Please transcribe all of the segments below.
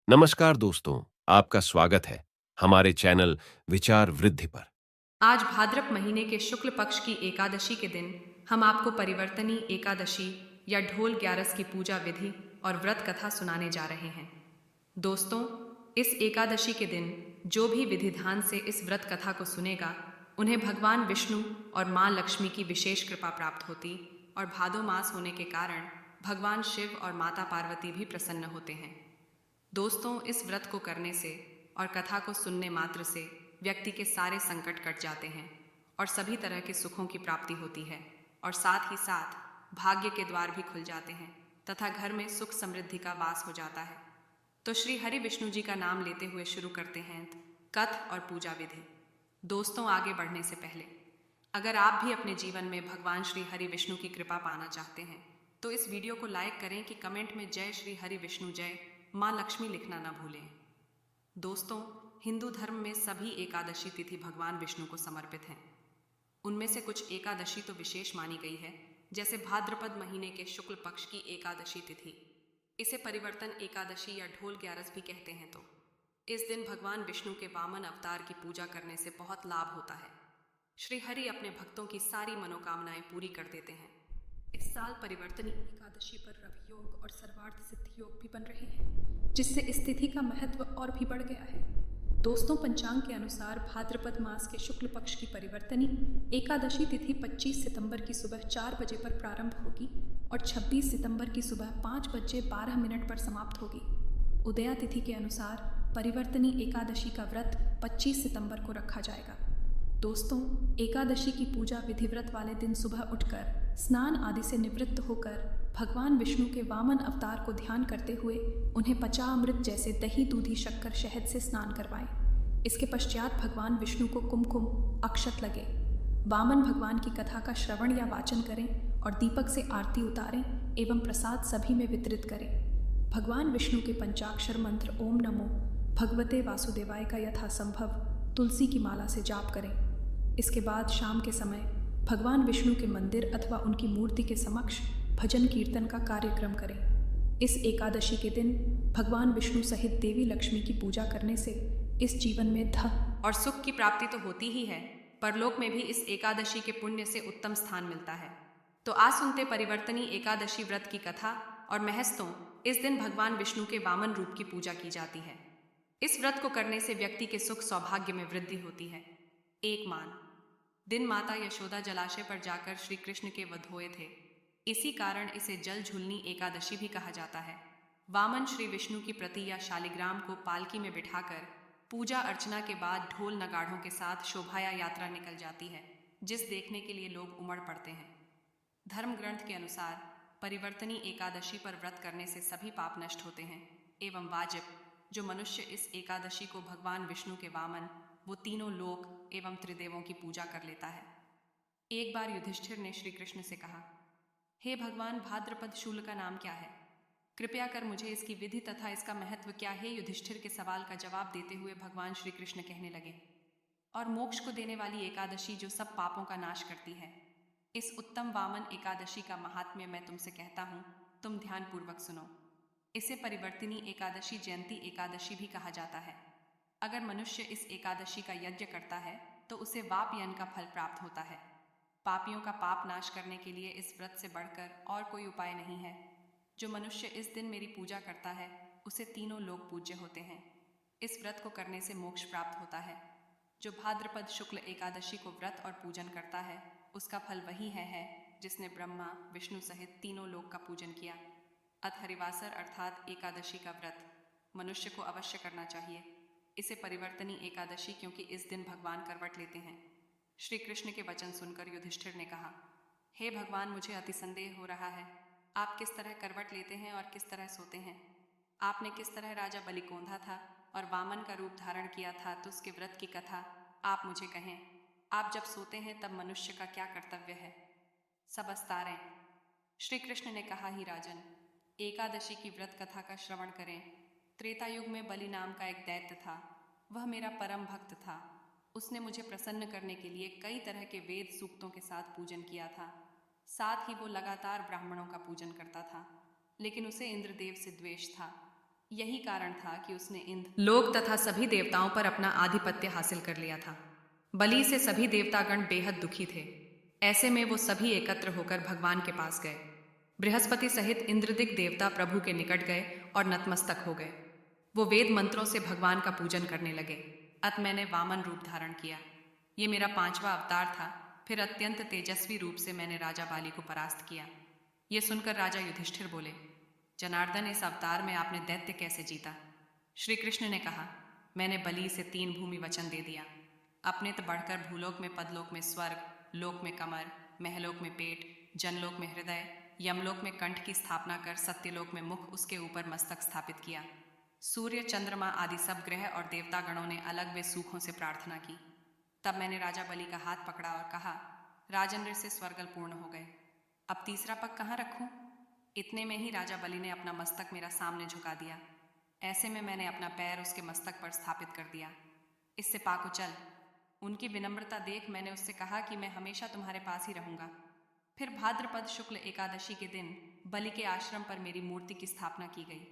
नमस्कार दोस्तों, आपका स्वागत है हमारे चैनल विचार वृद्धि पर। आज भाद्रप महीने के शुक्ल पक्ष की एकादशी के दिन हम आपको परिवर्तनी एकादशी या ढोल ग्यारस की पूजा विधि और व्रत कथा सुनाने जा रहे हैं। दोस्तों, इस एकादशी के दिन जो भी विधिधान से इस व्रत कथा को सुनेगा, उन्हें भगवान विष्णु और माँ लक्ष्मी की विशेष कृपा प्राप्त होती और भादो मास होने के कारण भगवान शिव और माता पार्वती भी प्रसन्न होते हैं। दोस्तों, इस व्रत को करने से और कथा को सुनने मात्र से व्यक्ति के सारे संकट कट जाते हैं और सभी तरह के सुखों की प्राप्ति होती है और साथ ही साथ भाग्य के द्वार भी खुल जाते हैं तथा घर में सुख समृद्धि का वास हो जाता है। तो श्री हरि विष्णु जी का नाम लेते हुए शुरू करते हैं कथ और पूजा विधि। दोस्तों, आगे बढ़ने से पहले अगर आप भी अपने जीवन में भगवान श्री हरि विष्णु की कृपा पाना चाहते हैं तो इस वीडियो को लाइक करें कि कमेंट में जय श्री हरि विष्णु जय माँ लक्ष्मी लिखना ना भूलें। दोस्तों, हिंदू धर्म में सभी एकादशी तिथि भगवान विष्णु को समर्पित हैं। उनमें से कुछ एकादशी तो विशेष मानी गई है, जैसे भाद्रपद महीने के शुक्ल पक्ष की एकादशी तिथि। इसे परिवर्तन एकादशी या ढोल ग्यारस भी कहते हैं। तो इस दिन भगवान विष्णु के वामन अवतार की पूजा करने से बहुत लाभ होता है। श्री हरि अपने भक्तों की सारी मनोकामनाएं पूरी कर देते हैं। इस साल परिवर्तनी एकादशी पर रवि योग और सर्वार्थ सिद्धि योग भी बन रहे हैं, जिससे इस तिथि का महत्व और भी बढ़ गया है। दोस्तों, पंचांग के अनुसार भाद्रपद मास के शुक्ल पक्ष की परिवर्तनी एकादशी तिथि 25 सितंबर की सुबह 4 बजे पर प्रारंभ होगी और 26 सितंबर की सुबह 5 बजे 12 मिनट पर समाप्त होगी। उदया तिथि के अनुसार परिवर्तनी एकादशी का व्रत 25 सितंबर को रखा जाएगा। दोस्तों, एकादशी की पूजा विधिव्रत वाले दिन सुबह उठकर स्नान आदि से निवृत्त होकर भगवान विष्णु के वामन अवतार को ध्यान करते हुए उन्हें पचामृत जैसे दही दूधी शक्कर शहद से स्नान करवाएं। इसके पश्चात भगवान विष्णु को कुमकुम अक्षत लगे, वामन भगवान की कथा का श्रवण या वाचन करें और दीपक से आरती उतारें एवं प्रसाद सभी में वितरित करें। भगवान विष्णु के पंचाक्षर मंत्र ओम नमो भगवते वासुदेवाय का यथासंभव तुलसी की माला से जाप करें। इसके बाद शाम के समय भगवान विष्णु के मंदिर अथवा उनकी मूर्ति के समक्ष भजन कीर्तन का कार्यक्रम करें। इस एकादशी के दिन भगवान विष्णु सहित देवी लक्ष्मी की पूजा करने से इस जीवन में धन और सुख की प्राप्ति तो होती ही है, परलोक में भी इस एकादशी के पुण्य से उत्तम स्थान मिलता है। तो आज सुनते परिवर्तनी एकादशी व्रत की कथा और महस्तों। इस दिन भगवान विष्णु के वामन रूप की पूजा की जाती है। इस व्रत को करने से व्यक्ति के सुख सौभाग्य में वृद्धि होती है। एक दिन माता यशोदा जलाशय पर जाकर श्री कृष्ण के वध हुए थे, इसी कारण इसे जल झूलनी एकादशी भी कहा जाता है। वामन श्री विष्णु की प्रति या शालिग्राम को पालकी में बिठाकर पूजा अर्चना के बाद ढोल नगाड़ों के साथ शोभाया यात्रा निकल जाती है, जिस देखने के लिए लोग उमड़ पड़ते हैं। धर्म ग्रंथ के अनुसार परिवर्तनी एकादशी पर व्रत करने से सभी पाप नष्ट होते हैं एवं वाजिब जो मनुष्य इस एकादशी को भगवान विष्णु के वामन वो तीनों लोक एवं त्रिदेवों की पूजा कर लेता है। एक बार युधिष्ठिर ने श्री कृष्ण से कहा, हे भगवान, भाद्रपद शूल का नाम क्या है? कृपया कर मुझे इसकी विधि तथा इसका महत्व क्या है। युधिष्ठिर के सवाल का जवाब देते हुए भगवान श्री कृष्ण कहने लगे, और मोक्ष को देने वाली एकादशी जो सब पापों का नाश करती है। इस उत्तम वामन एकादशी का महात्म्य मैं तुमसे कहता हूँ, तुम ध्यान पूर्वक सुनो। इसे परिवर्तिनी एकादशी जयंती एकादशी भी कहा जाता है। अगर मनुष्य इस एकादशी का यज्ञ करता है तो उसे वाप यज्ञ का फल प्राप्त होता है। पापियों का पाप नाश करने के लिए इस व्रत से बढ़कर और कोई उपाय नहीं है। जो मनुष्य इस दिन मेरी पूजा करता है उसे तीनों लोग पूज्य होते हैं। इस व्रत को करने से मोक्ष प्राप्त होता है। जो भाद्रपद शुक्ल एकादशी को व्रत और पूजन करता है उसका फल वही है जिसने ब्रह्मा विष्णु सहित तीनों लोक का पूजन किया। अत हरिवासर अर्थात एकादशी का व्रत मनुष्य को अवश्य करना चाहिए। इसे परिवर्तनी एकादशी क्योंकि इस दिन भगवान करवट लेते हैं। श्री कृष्ण के वचन सुनकर युधिष्ठिर ने कहा, हे भगवान, मुझे अति संदेह हो रहा है। आप किस तरह करवट लेते हैं और किस तरह सोते हैं? आपने किस तरह राजा बलि कोंधा था और वामन का रूप धारण किया था, तो उसके व्रत की कथा आप मुझे कहें। आप जब सोते हैं तब मनुष्य का क्या कर्तव्य है, सब अस्तारें। श्री कृष्ण ने कहा, ही राजन, एकादशी की व्रत कथा का श्रवण करें। त्रेता युग में बलि नाम का एक दैत्य था। वह मेरा परम भक्त था। उसने मुझे प्रसन्न करने के लिए कई तरह के वेद सूक्तों के साथ पूजन किया था। साथ ही वो लगातार ब्राह्मणों का पूजन करता था, लेकिन उसे इंद्रदेव से द्वेष था। यही कारण था कि उसने इंद्र, लोक तथा सभी देवताओं पर अपना आधिपत्य हासिल कर लिया था। बलि से सभी देवतागण बेहद दुखी थे। ऐसे में वो सभी एकत्र होकर भगवान के पास गए। बृहस्पति सहित इंद्रदिक देवता प्रभु के निकट गए और नतमस्तक हो गए। वो वेद मंत्रों से भगवान का पूजन करने लगे। अत मैंने वामन रूप धारण किया। ये मेरा 5वां अवतार था। फिर अत्यंत तेजस्वी रूप से मैंने राजा बाली को परास्त किया। ये सुनकर राजा युधिष्ठिर बोले, जनार्दन, इस अवतार में आपने दैत्य कैसे जीता? श्री कृष्ण ने कहा, मैंने बलि से 3 भूमि वचन दे दिया। अपने तो बढ़कर भूलोक में, पदलोक में स्वर्ग, लोक में कमर, महलोक में पेट, जनलोक में हृदय, यमलोक में कंठ की स्थापना कर सत्यलोक में मुख, उसके ऊपर मस्तक स्थापित किया। सूर्य, चंद्रमा आदि सब ग्रह और देवतागणों ने अलग वे सूखों से प्रार्थना की। तब मैंने राजा बलि का हाथ पकड़ा और कहा, राजन, से स्वर्गल पूर्ण हो गए। अब तीसरा पग कहाँ रखूं? इतने में ही राजा बलि ने अपना मस्तक मेरा सामने झुका दिया। ऐसे में मैंने अपना पैर उसके मस्तक पर स्थापित कर दिया। इससे पाको चल। उनकी विनम्रता देख मैंने उससे कहा कि मैं हमेशा तुम्हारे पास ही रहूंगा। फिर भाद्रपद शुक्ल एकादशी के दिन बलि के आश्रम पर मेरी मूर्ति की स्थापना की गई।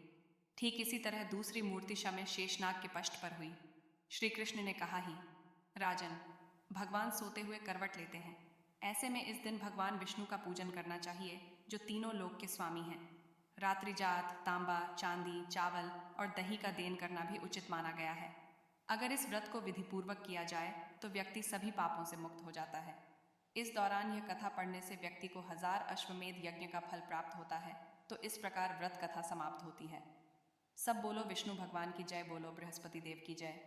ठीक इसी तरह दूसरी मूर्ति शमे शेषनाग के पष्ठ पर हुई। श्री कृष्ण ने कहा ही, राजन, भगवान सोते हुए करवट लेते हैं। ऐसे में इस दिन भगवान विष्णु का पूजन करना चाहिए, जो तीनों लोक के स्वामी हैं। रात्रि जात, तांबा, चांदी, चावल और दही का देन करना भी उचित माना गया है। अगर इस व्रत को विधिपूर्वक किया जाए तो व्यक्ति सभी पापों से मुक्त हो जाता है। इस दौरान यह कथा पढ़ने से व्यक्ति को 1000 अश्वमेध यज्ञ का फल प्राप्त होता है। तो इस प्रकार व्रत कथा समाप्त होती है। सब बोलो विष्णु भगवान की जय, बोलो बृहस्पति देव की जय।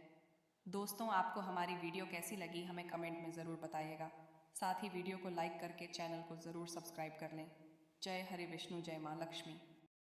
दोस्तों, आपको हमारी वीडियो कैसी लगी हमें कमेंट में ज़रूर बताइएगा। साथ ही वीडियो को लाइक करके चैनल को ज़रूर सब्सक्राइब कर लें। जय हरि विष्णु, जय माँ लक्ष्मी।